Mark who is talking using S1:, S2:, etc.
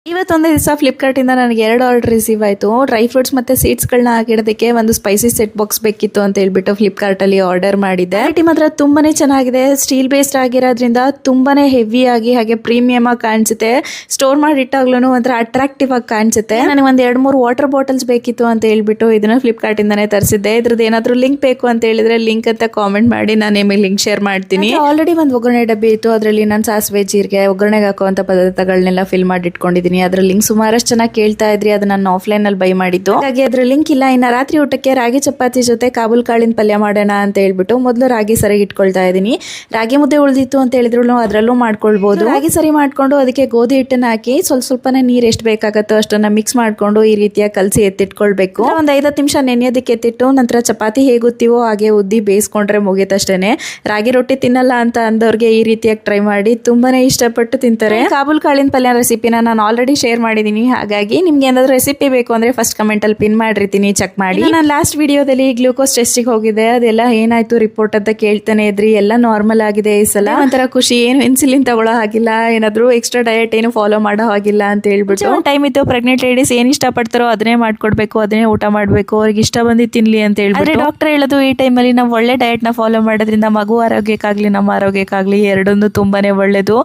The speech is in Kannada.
S1: ಇವತ್ತೊಂದು ದಿವಸ ಫ್ಲಿಪ್ಕಾರ್ಟಿಂದ ನನಗೆ 2 ಆರ್ಡರ್ ರಿಸೀವ್ ಆಯಿತು. ಡ್ರೈ ಫ್ರೂಟ್ಸ್ ಮತ್ತು ಸೀಡ್ಸ್ಗಳನ್ನ ಹಾಕಿಡೋದಕ್ಕೆ ಒಂದು ಸ್ಪೈಸಿ ಸೆಟ್ ಬಾಕ್ಸ್ ಬೇಕಿತ್ತು ಅಂತ ಹೇಳ್ಬಿಟ್ಟು ಫ್ಲಿಪ್ಕಾರ್ಟಲ್ಲಿ ಆರ್ಡರ್ ಮಾಡಿದ್ದೆ. ಕ್ವಾಲಿಟಿ ಮಾತ್ರ ತುಂಬಾನೇ ಚೆನ್ನಾಗಿದೆ. ಸ್ಟೀಲ್ ಬೇಸ್ಡ್ ಆಗಿರೋದ್ರಿಂದ ತುಂಬಾನೇ ಹೆವಿ ಆಗಿ ಹಾಗೆ ಪ್ರೀಮಿಯಮ್ ಆಗಿ ಕಾಣಿಸುತ್ತೆ. ಸ್ಟೋರ್ ಮಾಡಿ ಇಟ್ಟಾಗ್ಲೂ ಒಂಥರ ಅಟ್ರಾಕ್ಟಿವ್ ಆಗಿ ಕಾಣಿಸುತ್ತೆ. ನನಗೆ ಒಂದು 2-3 ವಾಟರ್ ಬಾಟಲ್ಸ್ ಬೇಕಿತ್ತು ಅಂತ ಹೇಳ್ಬಿಟ್ಟು ಇದನ್ನ ಫ್ಲಿಪ್ಕಾರ್ಟಿಂದಾನೇ ತರಿಸಿದ್ದೆ. ಇದ್ರದ್ದು ಏನಾದರೂ ಲಿಂಕ್ ಬೇಕು ಅಂತ ಹೇಳಿದ್ರೆ ಲಿಂಕ್ ಅಂತ ಕಾಮೆಂಟ್ ಮಾಡಿ, ನಾನು ನಿಮಗೆ ಲಿಂಕ್ ಶೇರ್ ಮಾಡ್ತೀನಿ. ಆಲ್ರೆಡಿ ಒಂದು ಒಗ್ಗರಣೆ ಡಬ್ಬಿ ಇತ್ತು, ಅದರಲ್ಲಿ ನಾನು ಸಾಸಿವೆ ಜೀರಿಗೆ ಒಗ್ಗರಣೆಗೆ ಹಾಕುವಂತ ಪದಾರ್ಥಗಳನ್ನೆಲ್ಲ ಫಿಲ್ ಮಾಡಿ ಇಟ್ಕೊಂಡಿದ್ದೀನಿ. ಅದ್ರ ಲಿಂಕ್ ಸುಮಾರಷ್ಟು ಚೆನ್ನಾಗಿ ಕೇಳ್ತಾ ಇದ್ರಿ, ಅದು ನಾನು ಆಫ್ಲೈನ್ ಅಲ್ಲಿ ಬೈ ಮಾಡಿದ್ದು. ಹಾಗಾಗಿ ಅದ್ರ ಲಿಂಕ್ ಇಲ್ಲ. ಇನ್ನ ರಾತ್ರಿ ಊಟಕ್ಕೆ ರಾಗಿ ಚಪಾತಿ ಜೊತೆ ಕಾಬೂಲ್ ಕಾಳಿನ ಪಲ್ಯ ಮಾಡೋಣ ಅಂತ ಹೇಳ್ಬಿಟ್ಟು ಮೊದಲು ರಾಗಿ ಸರಿ ಇಟ್ಕೊಳ್ತಾ ಇದ್ದೀನಿ. ರಾಗಿ ಮುದ್ದೆ ಉಳಿದಿತ್ತು ಅಂತ ಹೇಳಿದ್ರು ಅದರಲ್ಲೂ ಮಾಡ್ಕೊಳ್ಬಹುದು. ರಾಗಿ ಸರಿ ಮಾಡ್ಕೊಂಡು ಅದಕ್ಕೆ ಗೋಧಿ ಹಿಟ್ಟನ್ನ ಹಾಕಿ ಸ್ವಲ್ಪನೇ ನೀರು ಎಷ್ಟು ಬೇಕಾಗತ್ತೋ ಅಷ್ಟನ್ನ ಮಿಕ್ಸ್ ಮಾಡ್ಕೊಂಡು ಈ ರೀತಿಯಾಗಿ ಕಲಸಿ ಎತ್ತಿಟ್ಕೊಳ್ಬೇಕು. ಒಂದು 5-10 ನಿಮಿಷ ನೆನೆಯೋದಕ್ಕೆ ಎತ್ತಿಟ್ಟು ನಂತರ ಚಪಾತಿ ಹೇಗೆ ಉತ್ತೀವೋ ಹಾಗೆ ಉದ್ದಿ ಬೇಯಿಸ್ಕೊಂಡ್ರೆ ಮುಗಿತಷ್ಟೇನೆ. ರಾಗಿ ರೊಟ್ಟಿ ತಿನ್ನಲ್ಲ ಅಂತ ಅಂದವ್ರಿಗೆ ಈ ರೀತಿಯಾಗಿ ಟ್ರೈ ಮಾಡಿ, ತುಂಬಾನೇ ಇಷ್ಟಪಟ್ಟು ತಿಂತಾರೆ. ಕಾಬೂಲ್ ಕಾಳಿನ ಪಲ್ಯ ರೆಸಿಪಿನ ನಾನು ಆಲ್ರೆಡಿ ಶೇರ್ ಮಾಡಿದ್ದೀನಿ. ಹಾಗಾಗಿ ನಿಮ್ಗೆ ಏನಾದ್ರು ರೆಸಿಪಿ ಬೇಕು ಅಂದ್ರೆ ಫಸ್ಟ್ ಕಮೆಂಟ್ ಅಲ್ಲಿ ಪಿನ್ ಮಾಡಿರ್ತೀನಿ, ಚೆಕ್ ಮಾಡಿ. ನಾನು ಲಾಸ್ಟ್ ವಿಡಿಯೋದಲ್ಲಿ ಗ್ಲೂಕೋಸ್ ಟೆಸ್ಟಿಗೆ ಹೋಗಿದ್ದೆ, ಅದೆಲ್ಲ ಏನಾಯ್ತು ರಿಪೋರ್ಟ್ ಅಂತ ಕೇಳ್ತಾನೆ ಇದ್ರಿ. ಎಲ್ಲ ನಾರ್ಮಲ್ ಆಗಿದೆ ಈ ಸಲ. ಒಂಥರ ಖುಷಿ, ಏನು ಇನ್ಸುಲಿನ್ ತಗೊಳ್ಳೋ ಹಾಗಿಲ್ಲ, ಏನಾದ್ರು ಎಕ್ಸ್ಟ್ರಾ ಡಯಟ್ ಏನು ಫಾಲೋ ಮಾಡೋ ಹಾಗಿಲ್ಲ ಅಂತ ಹೇಳ್ಬಿಟ್ಟು. ಒಂದು ಟೈಮ್ ಇತ್ತು ಪ್ರೆಗ್ನೆಂಟ್ ಲೇಡೀಸ್ ಏನ್ ಇಷ್ಟಪಡ್ತಾರೋ ಅದನ್ನೇ ಮಾಡ್ಕೊಡ್ಬೇಕು, ಅದನ್ನೇ ಊಟ ಮಾಡ್ಬೇಕು, ಅವ್ರಿಗೆ ಇಷ್ಟ ಬಂದಿ ತಿನ್ಲಿ ಅಂತ ಹೇಳ್ಬಿಟ್ಟು. ಡಾಕ್ಟರ್ ಹೇಳೋದು ಈ ಟೈಮಲ್ಲಿ ನಾವು ಒಳ್ಳೆ ಡಯಟ್ ನ ಫಾಲೋ ಮಾಡೋದ್ರಿಂದ ಮಗು ಆರೋಗ್ಯಕ್ಕಾಗ್ಲಿ ನಮ್ಮ ಆರೋಗ್ಯಕ್ಕಾಗ್ಲಿ ಎರಡೊಂದು ತುಂಬಾನೇ ಒಳ್ಳೇದು.